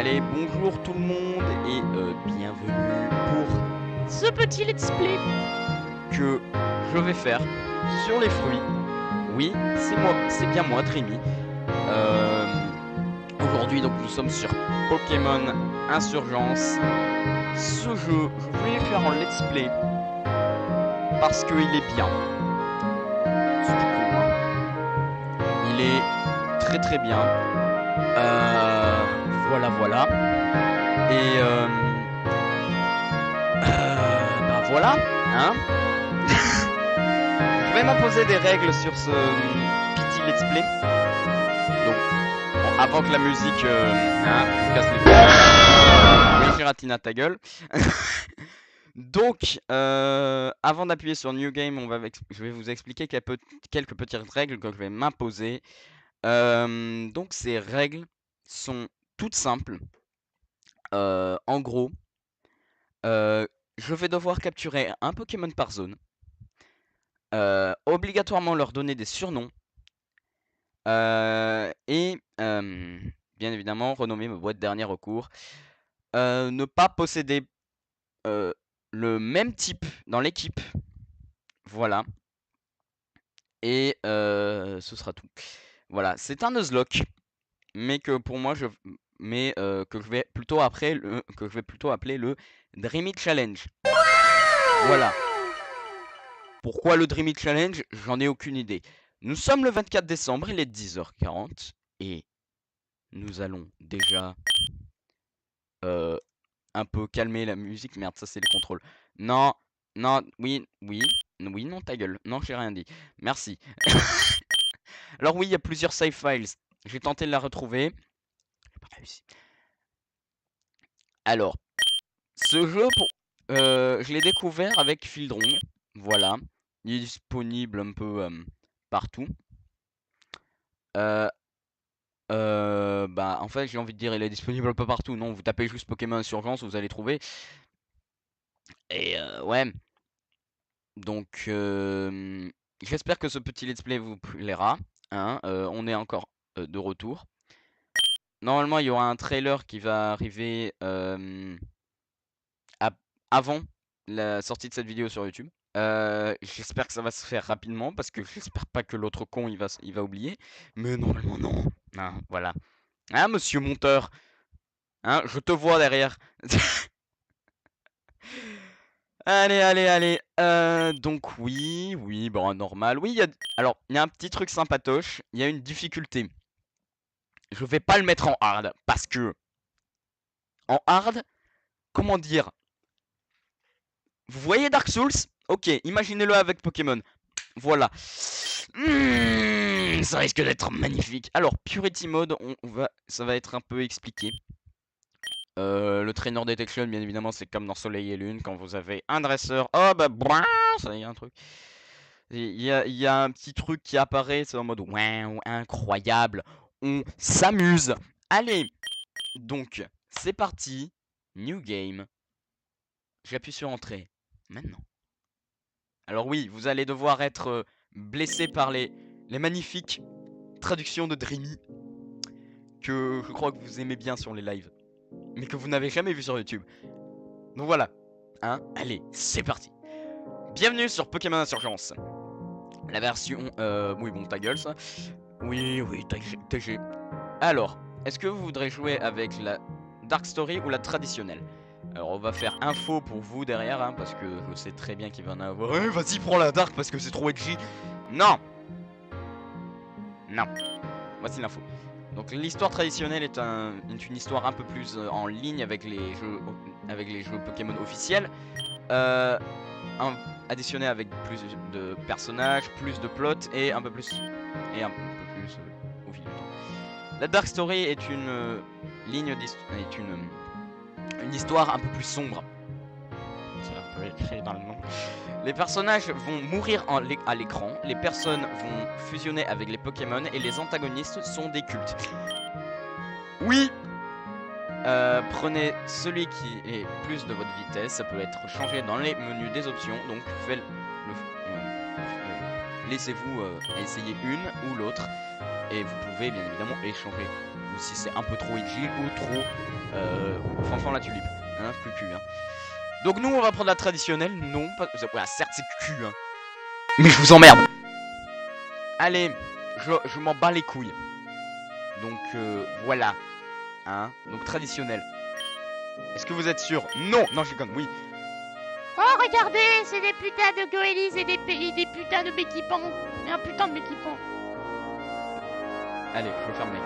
Allez, bonjour tout le monde et bienvenue pour ce petit let's play que je vais faire sur les fruits. Oui, c'est moi, c'est bien moi, Trémy. Aujourd'hui, donc, nous sommes sur Pokémon Insurgence. Ce jeu, je voulais le faire en let's play parce qu'il est bien. C'est tout court, hein. Il est très très bien. Voilà. Et bah voilà, hein. Je vais m'imposer des règles sur ce petit let's play. Donc, bon, avant que la musique vous casse les couilles. Oui, Giratina, ta gueule. Donc, avant d'appuyer sur New Game, je vais vous expliquer quelques petites règles que je vais m'imposer. Donc, ces règles sont toutes simples. En gros, je vais devoir capturer un Pokémon par zone. Obligatoirement leur donner des surnoms. Et bien évidemment, renommer mes boîtes dernier recours. Ne pas posséder le même type dans l'équipe. Voilà. Et ce sera tout. Voilà, c'est un Nuzlocke, mais que pour moi, que je vais plutôt appeler le Dreamy Challenge. Voilà. Pourquoi le Dreamy Challenge? J'en ai aucune idée. Nous sommes le 24 décembre, il est 10h40 et nous allons déjà un peu calmer la musique. Merde, ça c'est les contrôles. Non, oui, non, ta gueule. Non, j'ai rien dit. Merci. Alors oui, il y a plusieurs save files. J'ai tenté de la retrouver. J'ai pas réussi. Alors, ce jeu, je l'ai découvert avec Fieldrong. Voilà. Il est disponible un peu partout. Bah en fait j'ai envie de dire il est disponible un peu partout. Non, vous tapez juste Pokémon Insurgence, vous allez trouver. Et ouais. Donc j'espère que ce petit let's play vous plaira. Hein. On est encore de retour. Normalement il y aura un trailer qui va arriver avant la sortie de cette vidéo sur YouTube. J'espère que ça va se faire rapidement parce que j'espère pas que l'autre con il va oublier. Mais normalement non. Hein, voilà. Hein, monsieur monteur? Hein, je te vois derrière. Allez. Donc oui, bon, normal. Oui, alors, il y a un petit truc sympatoche. Il y a une difficulté. Je vais pas le mettre en hard parce que en hard, comment dire? Vous voyez Dark Souls? Ok, imaginez-le avec Pokémon. Voilà. Ça risque d'être magnifique. Alors, Purity Mode, ça va être un peu expliqué. Le Trainer Detection, bien évidemment, c'est comme dans Soleil et Lune, quand vous avez un dresseur, oh bah, ça y est, un truc. Il y a un petit truc qui apparaît, c'est en mode, ouais, incroyable, on s'amuse. Allez, donc, c'est parti, New Game. J'appuie sur Entrée, maintenant. Alors oui, vous allez devoir être blessé par les magnifiques traductions de Dreamy, que je crois que vous aimez bien sur les lives, mais que vous n'avez jamais vu sur YouTube. Donc voilà, hein, allez, c'est parti. Bienvenue sur Pokémon Insurgence. La version... oui, bon, ta gueule, ça. Oui, TG. Alors, est-ce que vous voudrez jouer avec la Dark Story ou la traditionnelle? Alors, on va faire info pour vous derrière, hein, parce que je sais très bien qu'il va en avoir. Ouais, vas-y, prends la Dark parce que c'est trop edgy. Non. Voici l'info. Donc, l'histoire traditionnelle est une histoire un peu plus en ligne avec les jeux Pokémon officiels. Additionné avec plus de personnages, plus de plot et un peu plus au fil du temps. La Dark Story est une une histoire un peu plus sombre. Ça peut être écrit dans le nom. Les personnages vont mourir à l'écran, les personnes vont fusionner avec les Pokémon et les antagonistes sont des cultes. Oui. Prenez celui qui est plus de votre vitesse, ça peut être changé dans les menus des options, donc laissez-vous essayer une ou l'autre, et vous pouvez bien évidemment échanger ou si c'est un peu trop edgy ou trop Fanfan la tulipe. Hein, cucu, hein. Donc nous on va prendre la traditionnelle, non, pas... Ouais, certes c'est cucu, hein. Mais je vous emmerde. Allez, je m'en bats les couilles. Donc voilà, hein, donc traditionnel. Est-ce que vous êtes sûr? Non, non, je déconne, oui. Oh, regardez, c'est des putains de goélies et des putains de béquipans. Mais un putain de béquipans. Allez, je ferme ma gueule.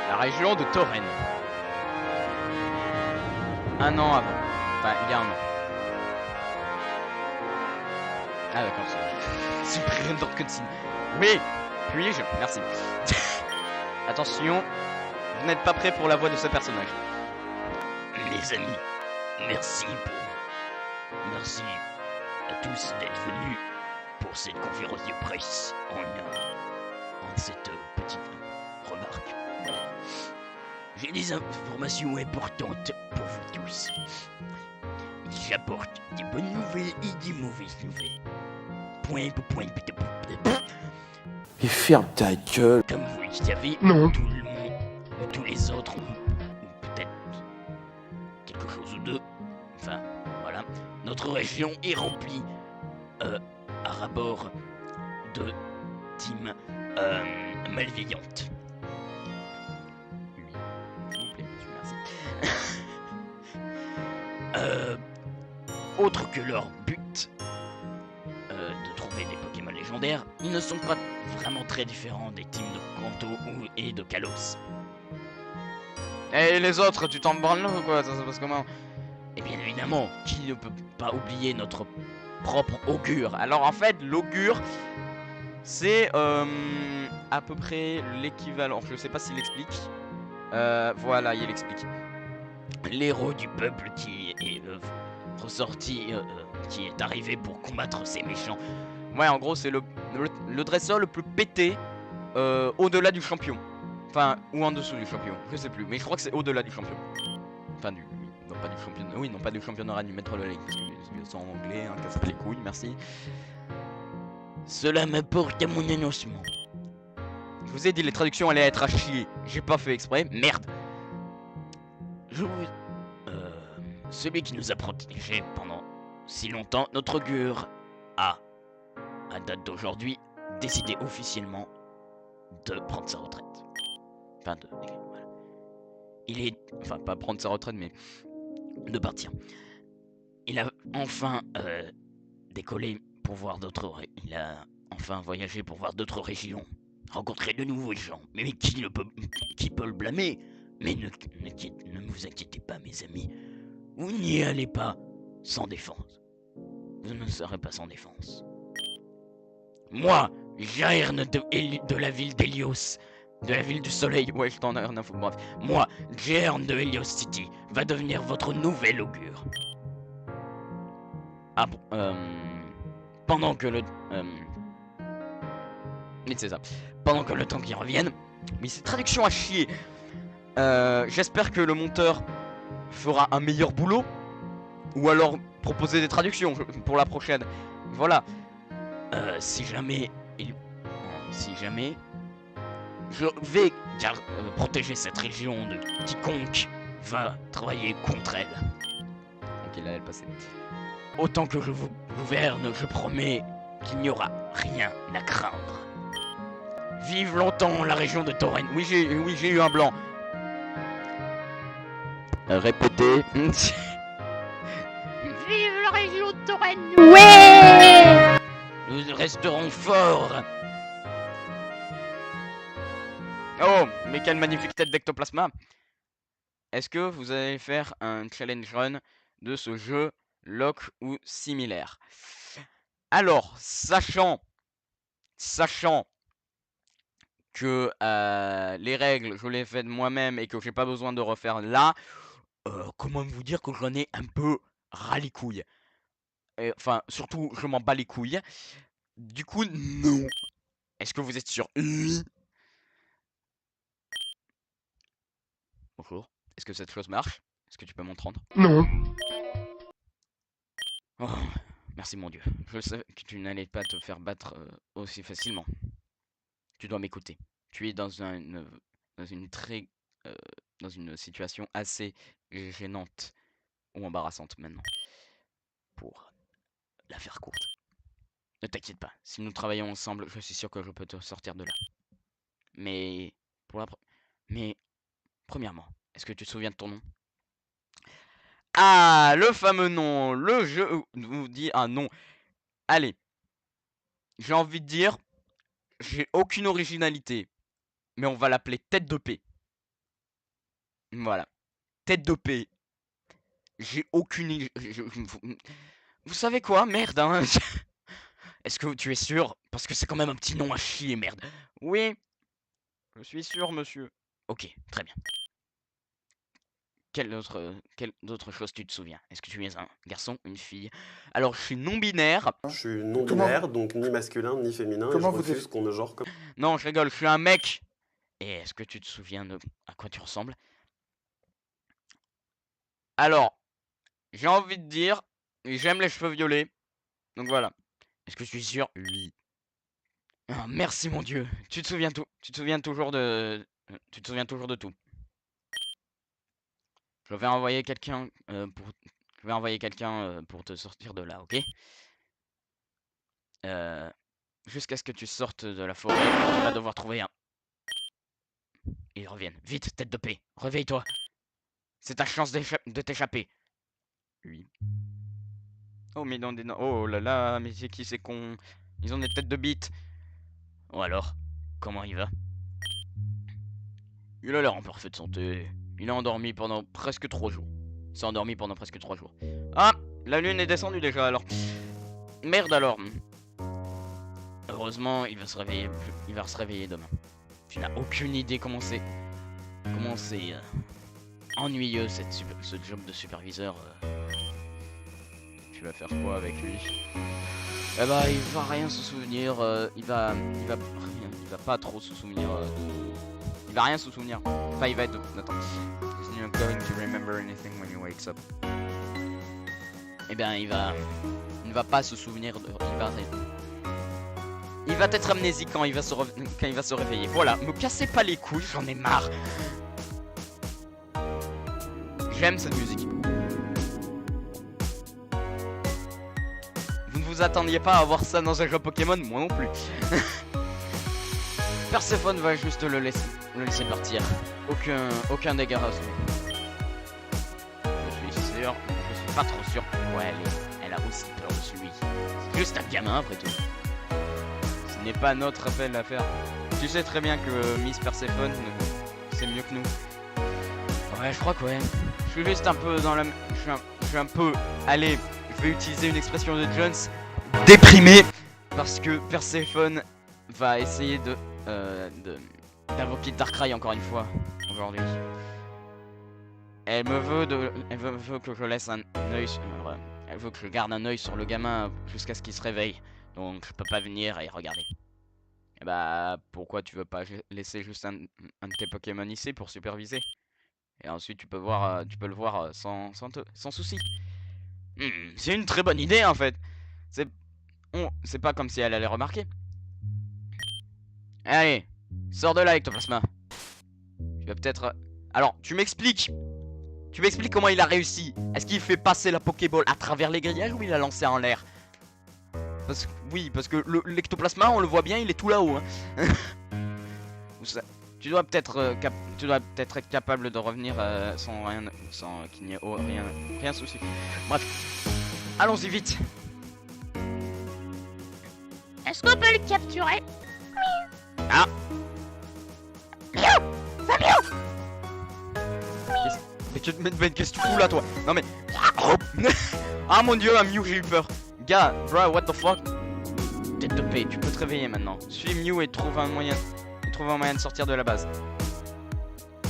La région de Toren. Un an avant. Enfin, il y a un an. Ah d'accord, c'est supprimer dans cutscene. Oui, puis-je? Merci. Attention, vous n'êtes pas prêts pour la voix de ce personnage. Les amis, merci à tous d'être venus pour cette conférence de presse en cette petite remarque. J'ai des informations importantes pour vous tous. J'apporte des bonnes nouvelles et des mauvaises nouvelles. Mais ferme ta gueule. Comme vous le savez, Non. tout le monde, ou tous les autres, ou peut-être quelque chose ou deux, enfin, voilà, notre région est remplie à rabord de teams malveillantes. Oui, s'il vous plaît, monsieur, merci. Autre que leur but de trouver des Pokémon légendaires, ils ne sont pas vraiment très différents des teams de Kanto et de Kalos. Et les autres, tu t'en branles ou quoi? Ça se passe comment? Et bien évidemment, qui ne peut pas oublier notre propre augure? Alors en fait, l'augure, c'est à peu près l'équivalent. Je sais pas s'il explique. Voilà, il explique. L'héros du peuple qui est ressorti, qui est arrivé pour combattre ces méchants. Ouais, en gros, c'est le dresseur le plus pété au-delà du champion. Enfin, ou en dessous du champion. Je sais plus, mais je crois que c'est au-delà du champion. Enfin, oui, non, pas du champion. Oui, non, pas du championnat du Maître de la Ligue. Parce que c'est en anglais, hein, casse pas les couilles, merci. Cela m'apporte à mon annoncement. Je vous ai dit, les traductions allaient être à chier. J'ai pas fait exprès, merde. Celui qui nous a protégés pendant si longtemps, notre augure a, à date d'aujourd'hui, décidé officiellement de prendre sa retraite. Enfin, voilà. Il est... Enfin, pas prendre sa retraite, mais de partir. Il a enfin décollé pour voir d'autres... Il a enfin voyagé pour voir d'autres régions, rencontrer de nouveaux gens. Mais qui peut le blâmer? Mais ne vous inquiétez pas, mes amis. Vous n'y allez pas sans défense. Vous ne serez pas sans défense. Moi, Jairn de la ville d'Helios, de la ville du soleil, Ouais, je t'en ai rien à foutre, bref. moi, Jairn de Helios City, va devenir votre nouvel augure. Ah bon, Pendant que le... oui, c'est ça. pendant que le temps qui revienne... Mais c'est traduction à chier. J'espère que le monteur fera un meilleur boulot. Ou alors proposer des traductions pour la prochaine. Voilà. Si jamais... je vais protéger cette région de quiconque va travailler contre elle. Ok, là, elle passait. Autant que je vous gouverne, je promets qu'il n'y aura rien à craindre. Vive longtemps la région de Toren. Oui, j'ai eu un blanc. Répétez. Vive la région de Toren. Ouais. Nous resterons forts. Oh, mais quelle magnifique tête d'ectoplasma. Est-ce que vous allez faire un challenge run de ce jeu, lock ou similaire? Alors, sachant que les règles, je les fais de moi-même et que j'ai pas besoin de refaire là, comment vous dire que j'en ai un peu ras les couilles. Enfin, surtout, je m'en bats les couilles. Du coup, non. Est-ce que vous êtes sûr? Oui. Bonjour. Est-ce que cette chose marche? Est-ce que tu peux m'en rendre? Non. Oh, merci mon Dieu. Je sais que tu n'allais pas te faire battre aussi facilement. Tu dois m'écouter. Tu es dans dans une situation assez gênante ou embarrassante maintenant. Pour la faire courte. Ne t'inquiète pas. Si nous travaillons ensemble, je suis sûr que je peux te sortir de là. Mais premièrement, est-ce que tu te souviens de ton nom? Ah, le fameux nom. Le jeu vous dit un nom. Allez. J'ai envie de dire, j'ai aucune originalité. Mais on va l'appeler Tête de Paix. Voilà. Tête de Paix. J'ai aucune... Vous savez quoi? Merde, hein. Est-ce que tu es sûr? Parce que c'est quand même un petit nom à chier, merde. Oui. Je suis sûr, monsieur. Ok, très bien. Quelle autre chose tu te souviens? Est-ce que tu es un garçon, une fille? Alors, je suis non-binaire. Je suis non-binaire, donc ni masculin ni féminin, et je Comment vous refuse qu'on me genre comme... Non, je rigole, je suis un mec. Et est-ce que tu te souviens de à quoi tu ressembles? Alors, j'ai envie de dire, j'aime les cheveux violets. Donc voilà. Est-ce que je suis sûr? Oui. Ah, merci mon Dieu. Tu te souviens toujours de... Tu te souviens toujours de tout. Je vais envoyer quelqu'un pour te sortir de là, ok? Jusqu'à ce que tu sortes de la forêt, tu vas devoir trouver un... Ils reviennent. Vite, Tête de Paix. Réveille-toi. C'est ta chance de t'échapper. Oui. Oh, mais non, oh là là, mais c'est qui ces cons? Ils ont des têtes de bite. Ou alors, comment il va? Il a l'air en parfaite santé. Il est endormi pendant presque 3 jours. Il s'est endormi pendant presque 3 jours. Ah, la lune est descendue déjà alors. Merde alors. Heureusement, il va se réveiller demain. Tu n'as aucune idée comment c'est Ennuyeux ce job de superviseur. Tu vas faire quoi avec lui? Eh bah, il va rien se souvenir. Il va pas trop se souvenir. Il va rien se souvenir. Enfin, il va être. Attends. Is not going to remember anything when he wakes up. Eh bien, il va pas se souvenir de. Il va être amnésique quand il va se réveiller. Voilà, me cassez pas les couilles, j'en ai marre. J'aime cette musique. Vous ne vous attendiez pas à voir ça dans un jeu Pokémon? Moi non plus. Perséphone va juste le laisser partir. Aucun dégât à soulever. Je suis pas trop sûr pourquoi elle a aussi peur de lui. C'est juste un gamin après tout. Ce n'est pas notre appel à faire. Tu sais très bien que Miss Perséphone, c'est mieux que nous. Ouais, je crois que ouais. Je suis juste un peu dans la... Je suis un peu... Allez, je vais utiliser une expression de Jones. Déprimé. Parce que Perséphone va essayer d'invoquer Darkrai encore une fois aujourd'hui. Elle veut que je laisse un œil elle veut que je garde un œil sur le gamin jusqu'à ce qu'il se réveille. Donc je peux pas venir et regarder. Et bah pourquoi tu veux pas laisser juste un de tes Pokémon ici pour superviser? Et ensuite tu peux le voir sans souci. C'est une très bonne idée en fait. C'est pas comme si elle allait remarquer. Allez, sors de là Ectoplasma. Tu vas peut-être... Alors, tu m'expliques comment il a réussi. Est-ce qu'il fait passer la Pokéball à travers les grillages ou il l'a lancé en l'air? Parce que l'Ectoplasma, on le voit bien, il est tout là-haut. Hein. Tu dois peut-être être capable de revenir sans qu'il n'y ait rien de souci. Bref, allons-y vite. Est-ce qu'on peut le capturer? Ah. Mais qu'est-ce que tu fous là, toi? Non mais... Ah mon dieu, un Mew, j'ai eu peur. Gars, bro, what the fuck? Tête de paix, tu peux te réveiller maintenant. Suis Mew et trouve un moyen de sortir de la base.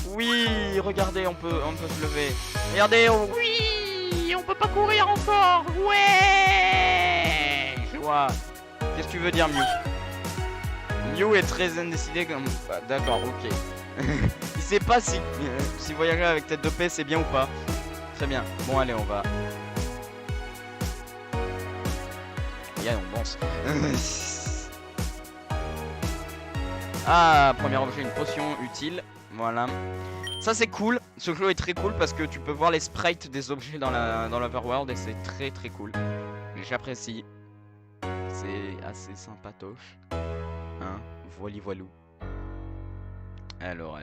Oui, regardez, on peut se lever. Regardez, Oui, on peut pas courir encore. Ouais. je vois. Qu'est-ce que tu veux dire, Mew? Mew est très indécidé comme... Ah, d'accord, ok. Il sait pas si voyager avec tête de paix c'est bien ou pas. Très bien. Bon, allez, on va... Yeah, on danse. Ah, premier objet, une potion utile. Voilà. Ça c'est cool. Ce jeu est très cool parce que tu peux voir les sprites des objets dans l'overworld et c'est très très cool. J'apprécie. C'est assez sympatoche. Hein, voili voilou. Alors.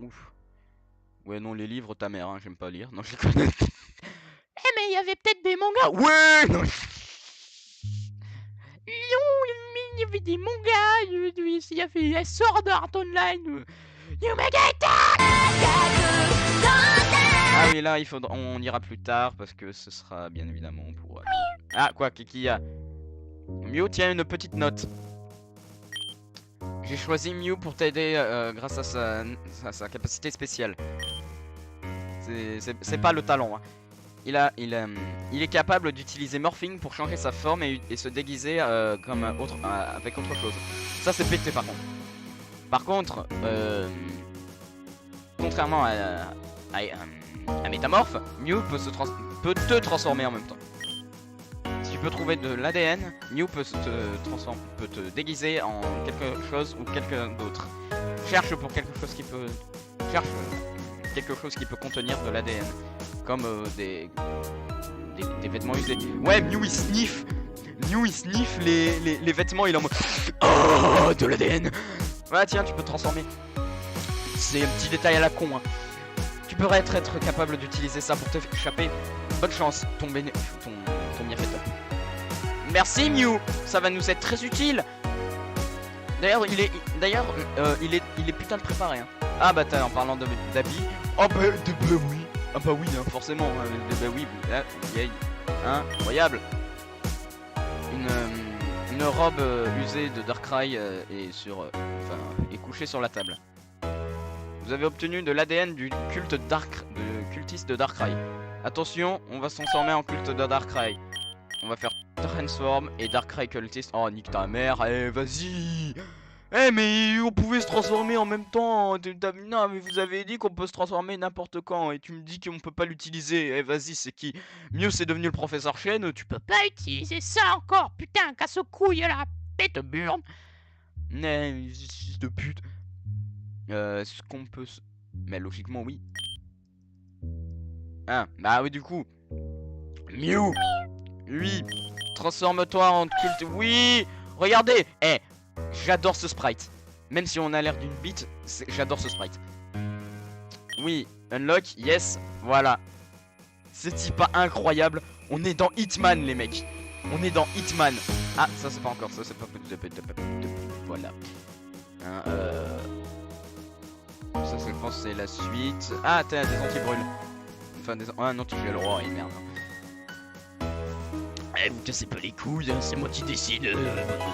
Ouf. Ouais, non, les livres, ta mère, hein, j'aime pas lire. Non, je connais. Eh mais il y avait peut-être des mangas. Ouais, non. Il y avait des mangas. Il y avait Sword Art Online. Ah oui, là, on ira plus tard parce que ce sera bien évidemment pour... Ah, quoi, qu'est-ce qu'il y a? Mew tient une petite note. J'ai choisi Mew pour t'aider grâce à sa capacité spéciale. C'est pas le talent. Hein. Il est capable d'utiliser Morphing pour changer sa forme et se déguiser comme avec autre chose. Ça, c'est pété par contre. Par contre, contrairement à Métamorphe, Mew peut te transformer en même temps. Si tu peux trouver de l'ADN, Mew peut te déguiser en quelque chose ou quelqu'un d'autre. Cherche quelque chose qui peut contenir de l'ADN, comme des vêtements usés. Ouais, Mew il sniffe les vêtements, il est en mode oh, de l'ADN. Voilà, tiens, tu peux te transformer. C'est un petit détail à la con. Hein. Tu pourrais être capable d'utiliser ça pour t'échapper. Bonne chance, ton bienfaiteur. Merci Mew, ça va nous être très utile. D'ailleurs, il est putain de préparé. Hein. Ah bah en parlant d'habits. Oh bah oui. Ah bah oui, hein, forcément. Bah oui, incroyable. Une robe usée de Darkrai est couchée sur la table. Vous avez obtenu de l'ADN du cultiste de Darkrai. Attention, on va se transformer en culte de Darkrai. On va faire Transform et Darkrai cultiste. Oh, nique ta mère, eh, vas-y. Eh, mais on pouvait se transformer en même temps. Non, mais vous avez dit qu'on peut se transformer n'importe quand. Et tu me dis qu'on peut pas l'utiliser. Eh, vas-y, c'est qui? Mieux, c'est devenu le professeur Chen. Tu peux Pas utiliser ça encore. Putain, casse-couille la pète burne. Mais, fils de pute. Ce qu'on peut... Mais logiquement, oui. Ah, bah oui, du coup. Mew. Oui. Transforme-toi en culte. Oui. Regardez. Eh, j'adore ce sprite. Même si on a l'air d'une bite, j'adore ce sprite. Oui. Unlock. Yes. Voilà. C'est pas incroyable. On est dans Hitman, les mecs. On est dans Hitman. Ah, ça c'est pas encore. Ça c'est pas... Voilà. Hein, ça, je pense, c'est la suite. Ah, t'as des anti-brûles. Enfin, des anti-gel. Oh, et merde. Eh, vous cassez pas les couilles, hein, c'est moi qui décide,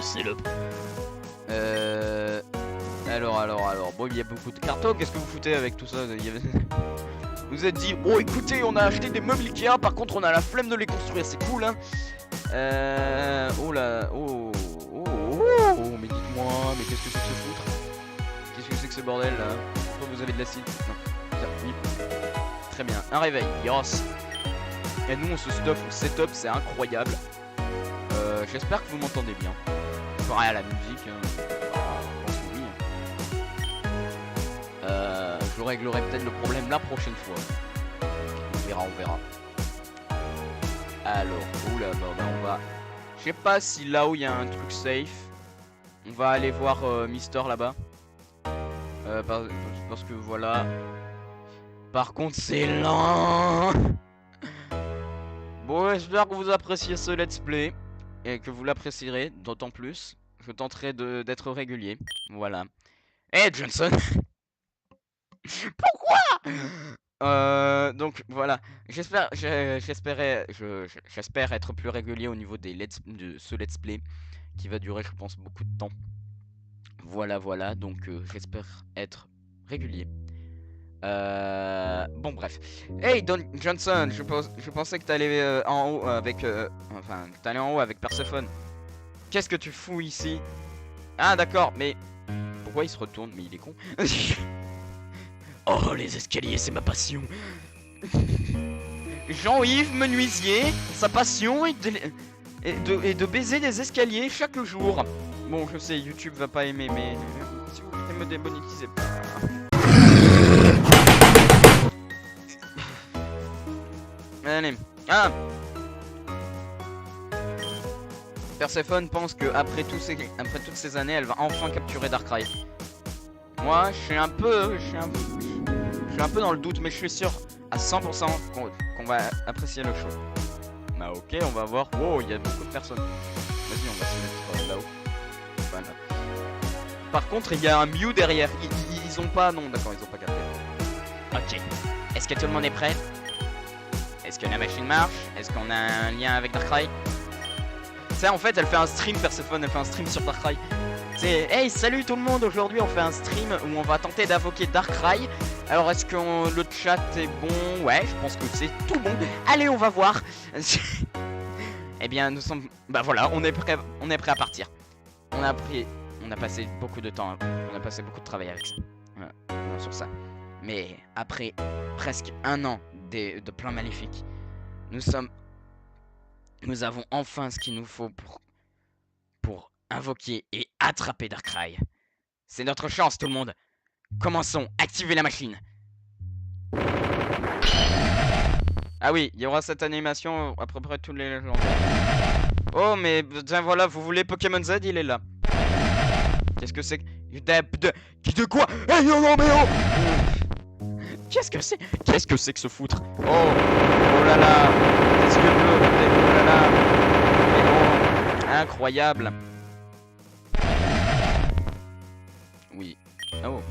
salope. Alors. Bon, il y a beaucoup de cartons. Qu'est-ce que vous foutez avec tout ça? Vous êtes dit, oh, écoutez, on a acheté des meubles Ikea. Par contre, on a la flemme de les construire. C'est cool, hein. Oh là. Oh, mais dites-moi, mais qu'est-ce que c'est que ce foutre? Qu'est-ce que c'est que ce bordel là? Pourquoi vous avez de l'acide? Non. Oui. Très bien. Un réveil. Yes. Et nous on se stuff, on setup, c'est incroyable. J'espère que vous m'entendez bien. Je ferai à la musique. Hein. Je pense que oui. Je réglerai peut-être le problème la prochaine fois. On verra. Alors, oula, bah on va. Je sais pas si là où il y a un truc safe. On va aller voir Mister là-bas. Parce que voilà. Par contre, c'est lent. Bon, j'espère que vous appréciez ce let's play. Et que vous l'apprécierez d'autant plus. Je tenterai d'être régulier. Voilà. Hey Johnson. Pourquoi? Donc voilà. J'espère être plus régulier au niveau de ce let's play. qui va durer, je pense, beaucoup de temps. Voilà, voilà, donc j'espère être régulier. Bon, bref. Hey, Don Johnson, je pensais que t'allais en haut avec... enfin, que t'allais en haut avec Perséphone. Qu'est-ce que tu fous ici? Ah, d'accord, mais... Pourquoi il se retourne? Mais il est con. Oh, les escaliers, c'est ma passion. Jean-Yves Menuisier, sa passion est de baiser des escaliers chaque jour. Bon, je sais, YouTube va pas aimer, mais s'il vous plaît, me démonétisez pas. Allez. Ah, Perséphone pense que après toutes ces années, elle va enfin capturer Darkrai. Moi, je suis un peu dans le doute, mais je suis sûr à 100% qu'on va apprécier le show. Bah ok, on va voir. Oh, il y a beaucoup de personnes. Vas-y, on va se mettre là-haut. Voilà. Par contre, il y a un Mew derrière. Ils ont pas... Non, d'accord, ils ont pas capté. Ok. Est-ce que tout le monde est prêt? Est-ce que la machine marche? Est-ce qu'on a un lien avec Darkrai? Ça, en fait, elle fait un stream, Perséphone, elle fait un stream sur Darkrai. C'est hey, salut tout le monde, aujourd'hui on fait un stream où on va tenter d'invoquer Darkrai. Alors est-ce que le chat est bon? Ouais, je pense que c'est tout bon. Allez, on va voir. Eh bien, nous sommes... Bah voilà, on est prêt à partir. On a passé beaucoup de temps, on a passé beaucoup de travail avec ça. Voilà, sur ça. Mais après presque un an de plans maléfiques, nous avons enfin ce qu'il nous faut pour invoquer et attraper Darkrai. C'est notre chance, tout le monde. Commençons, activez la machine. Ah oui, il y aura cette animation à peu près tous les légendaires. Oh, mais tiens, voilà, vous voulez Pokémon Z, il est là. Qu'est-ce que c'est que... De quoi? Hey, non, non, mais oh! Qu'est-ce que c'est? Qu'est-ce que c'est que ce foutre? Oh, oh là là, des yeux bleus, oh là là. Mais oh, incroyable. Oui. Oh,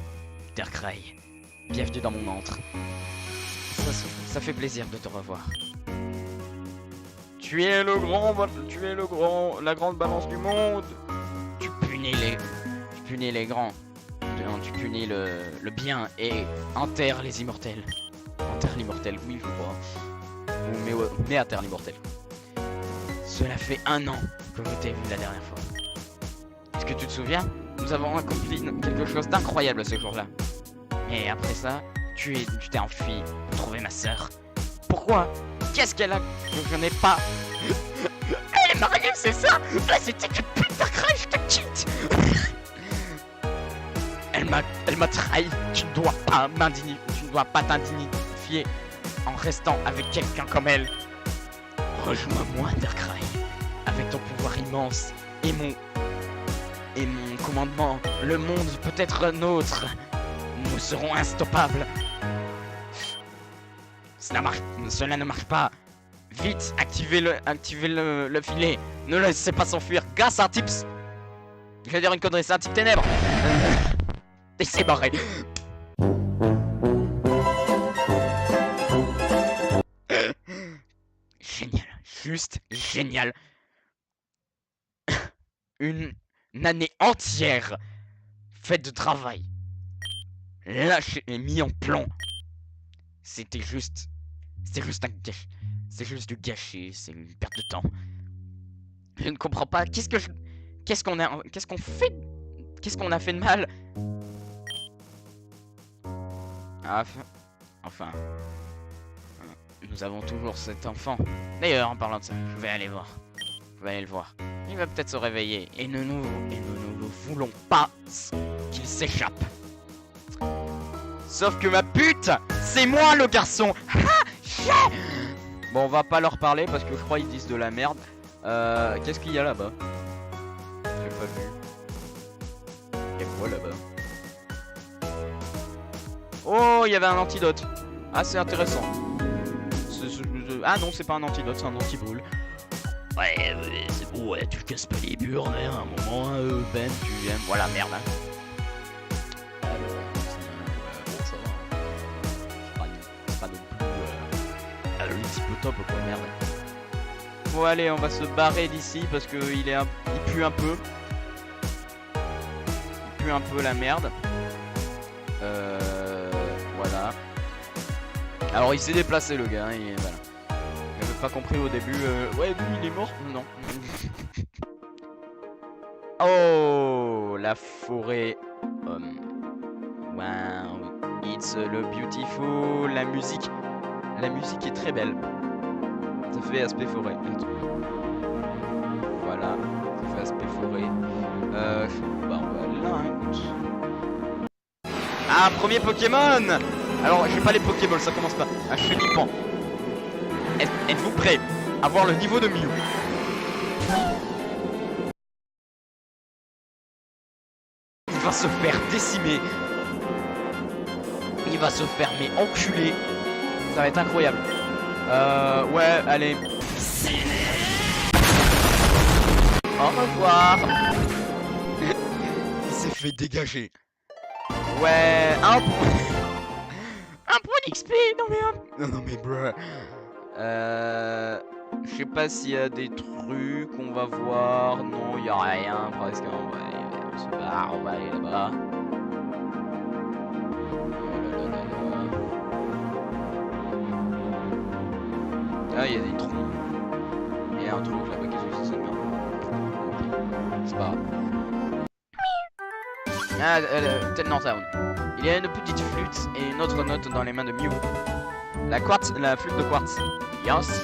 Darkrai. bienvenue dans mon antre. Ça fait plaisir de te revoir. Tu es la grande balance du monde. Tu punis les grands. Tu punis le bien et enterre les immortels. Enterre l'immortel, oui, je crois. Mais enterre l'immortel. Cela fait 1 an que je t'ai vu la dernière fois. Est-ce que tu te souviens? Nous avons accompli quelque chose d'incroyable ce jour-là. Et après ça, tu t'es enfui pour trouver ma sœur. Pourquoi? Qu'est-ce qu'elle a que je n'ai pas? Elle est mariée, c'est ça? Là, c'était que pute Darkrai, je te quitte. Elle m'a trahi. Tu ne dois pas t'indignifier en restant avec quelqu'un comme elle. Rejoins-moi, Darkrai. Avec ton pouvoir immense et mon commandement, le monde peut être nôtre. Nous serons instoppables. Cela ne marche pas. Vite, activez le filet. Ne le laissez pas s'enfuir. Gars, c'est un tips. Je vais dire une connerie, c'est un type ténèbres. Et c'est barré. Génial, juste génial. Une année entière faite de travail. Lâché et mis en plan. C'était juste un gâchis. C'est juste du gâchis, c'est une perte de temps. Je ne comprends pas. Qu'est-ce qu'on a fait de mal? Enfin. Nous avons toujours cet enfant. D'ailleurs, en parlant de ça, je vais aller le voir. Il va peut-être se réveiller. Et nous ne voulons pas qu'il s'échappe. Sauf que ma pute, c'est moi le garçon. Bon, on va pas leur parler parce que je crois qu'ils disent de la merde. Qu'est-ce qu'il y a là-bas? J'ai pas vu. Et quoi là-bas? Oh, il y avait un antidote. Ah, c'est intéressant. Ah non, c'est pas un antidote, c'est un anti-brûle. Ouais, c'est bon, ouais, tu casses pas les murs, mais à un moment, Ben, tu aimes. Voilà, merde. Alors, bon, ça va. C'est pas non plus Le petit peu top, quoi, merde. Bon allez, on va se barrer d'ici parce que il pue un peu. Il pue un peu la merde. Voilà. Alors il s'est déplacé le gars, hein, voilà. J'avais pas compris au début. Ouais, lui il est mort. Non. Oh, la forêt. Wow, it's le beautiful. La musique est très belle. Ça fait aspect forêt. Voilà, ça fait aspect forêt. Bah on va aller là, hein, écoute. Ah, premier Pokémon. Alors, j'ai pas les Pokéballs, ça commence pas. Un Chenipan. Êtes-vous prêts à voir le niveau de Mew? Il va se faire décimer. Il va se faire mais enculer. Ça va être incroyable. Ouais, allez. Au revoir. Il s'est fait dégager. Ouais, un point. Un point d'XP. Non mais non mais bruh. Je sais pas s'il y a des trucs qu'on va voir. Non, il y a rien presque. On se barre, on va aller là-bas. Ah, il y a des troncs. Il y a un truc là-bas, qu'est-ce que c'est ça? C'est pas grave. Ah, Telnortown. Il y a une petite flûte et une autre note dans les mains de Mew. La flûte de quartz. Yes.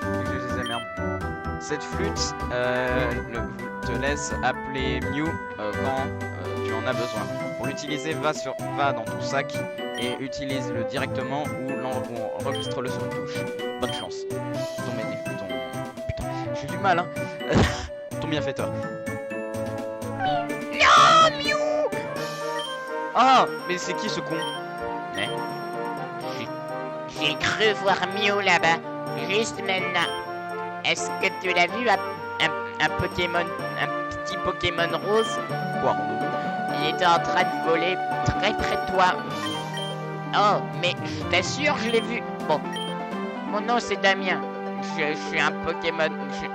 Je les merde. Cette flûte te laisse appeler Mew quand tu en as besoin. Pour l'utiliser, va dans ton sac et utilise-le directement ou enregistre-le sur une touche. Bonne chance. Putain, j'ai du mal, hein. Ton bienfaiteur. Non, Mew! Ah, mais c'est qui ce con? Hein? J'ai cru voir Mew là-bas, juste maintenant. Est-ce que tu l'as vu, un Pokémon, un petit Pokémon rose? Quoi? Il était en train de voler très près de toi. Oh, mais je t'assure, je l'ai vu. Bon, mon nom c'est Damien. Je suis un Pokémon. Je suis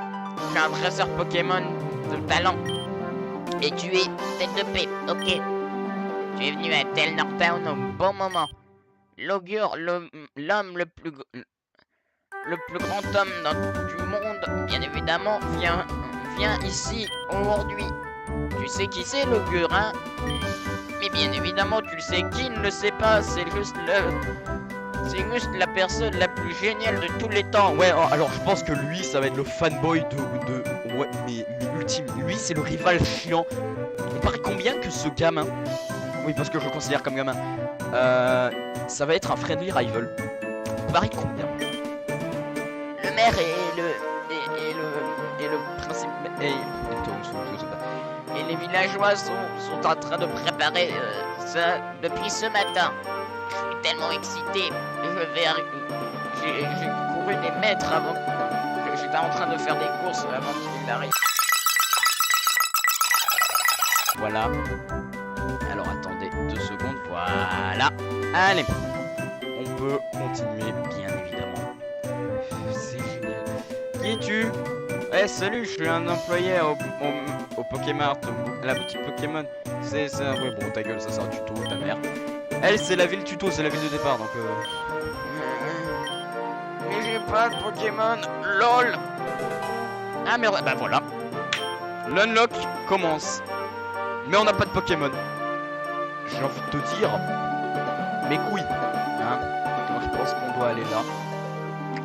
un dresseur Pokémon de talent. Et tu es tête de paix, ok. Tu es venu à Telnortown au bon moment. L'augure, l'homme le plus grand homme du monde, bien évidemment, vient ici aujourd'hui. Tu sais qui c'est l'augure, hein? Mais bien évidemment, tu le sais, qui ne le sait pas, c'est juste la personne la plus géniale de tous les temps. Ouais, alors je pense que lui, ça va être le fanboy de ouais, mais ultime. Lui, c'est le rival chiant. Il paraît combien que ce gamin, oui, parce que je le considère comme gamin, ça va être un friendly rival. Il paraît combien? Le maire Et le principe... et les villageois sont en train de préparer ça depuis ce matin. Je suis tellement excité. J'ai couru des mètres avant. J'étais en train de faire des courses avant qu'il arrive. Voilà. Alors attendez 2 secondes. Voilà. Allez. On peut continuer, bien évidemment. C'est génial. Qui es-tu? Eh, salut, je suis un employé au Pokémart, à la boutique Pokémon. C'est ouais, bon, ta gueule, ça c'est un tuto, ta mère. Elle, c'est la ville tuto, c'est la ville de départ, donc Mais j'ai pas de Pokémon, lol. Ah merde, bah voilà. L'unlock commence. Mais on n'a pas de Pokémon. J'ai envie de te dire, mes couilles. Hein? Donc je pense qu'on doit aller là.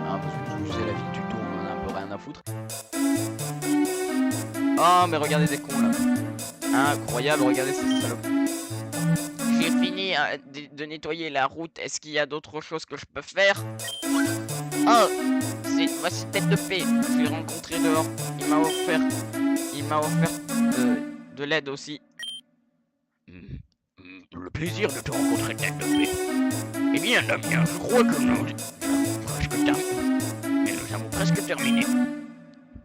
Hein, parce que c'est la ville tuto, on en a un peu rien à foutre. Oh, mais regardez des cons là. Incroyable, regardez ces salopes. J'ai fini de nettoyer la route. Est-ce qu'il y a d'autres choses que je peux faire? Oh, voici Tête de Paix. Je l'ai rencontré dehors. Il m'a offert de l'aide aussi. Le plaisir de te rencontrer, Tête de Paix. Eh bien, Damien, je crois que nous avons presque terminé.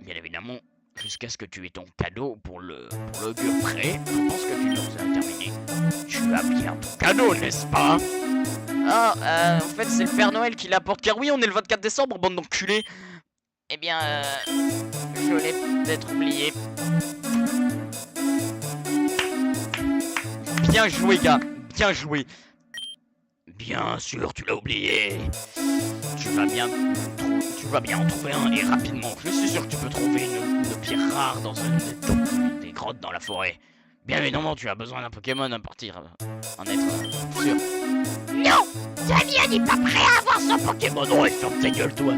Bien évidemment, jusqu'à ce que tu aies ton cadeau pour le gur prêt, je pense que tu nous as terminé. Tu as bien ton cadeau, n'est-ce pas? Oh, en fait, c'est le Père Noël qui l'apporte. Car oui, on est le 24 décembre, bande d'enculés. Eh bien, je l'ai peut-être oublié. Bien joué, gars. Bien joué. Bien sûr, tu l'as oublié. Tu vas bien en trouver un et rapidement. Je suis sûr que tu peux trouver une pierre rare dans une des grottes dans la forêt. Bien évidemment, tu as besoin d'un Pokémon à partir. En être sûr. Non, Damien n'est pas prêt à avoir son Pokémon, oh, et ferme ta gueule, toi.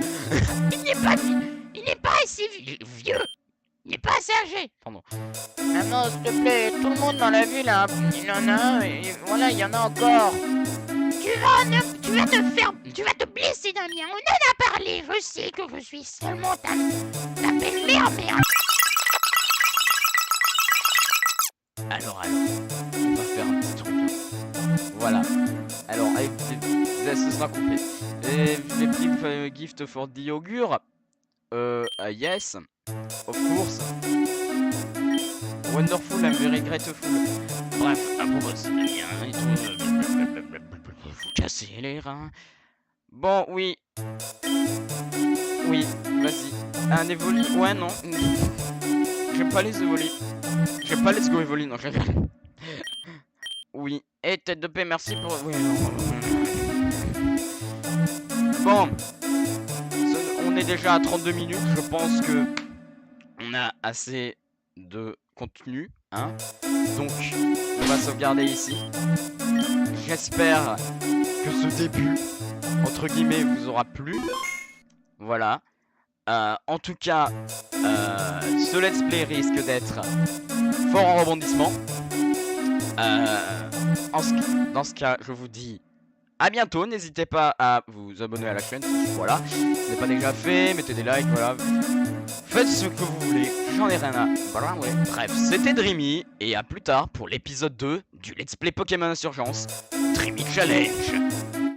Il n'est pas assez vieux. Il n'est pas assez âgé. Pardon. Maman, s'il te plaît, tout le monde dans la ville, hein, il en a un, et voilà, il y en a encore. Tu vas te blesser, Damien. On en a parlé. Je sais que je suis seulement ta belle-mère, mais... Alors, on va faire un petit truc. Voilà. Alors, avec ce sera complet. Et les petits gift for the augure. Yes. Of course. Wonderful, I'm very grateful. Bref, à propos de ça, Damien et tout. Faut casser les reins. Bon, oui. Oui, vas-y. Un Evoli? Ouais, non. J'aime pas les Evoli. J'aime pas les Go Evoli, non, j'aime. Oui. Et tête de paix, merci pour... Oui, bon. On est déjà à 32 minutes. Je pense que on a assez de contenu, hein. Donc, on va sauvegarder ici. J'espère que ce début, entre guillemets, vous aura plu. Voilà. En tout cas, ce let's play risque d'être fort en rebondissement. Dans ce cas, je vous dis à bientôt. N'hésitez pas à vous abonner à la chaîne. Voilà. Si ce n'est pas déjà fait, mettez des likes. Voilà. Faites ce que vous voulez. J'en ai rien à... Voilà, ouais. Bref, c'était Dreamy. Et à plus tard pour l'épisode 2 du Let's Play Pokémon Insurgence Dreamy Challenge.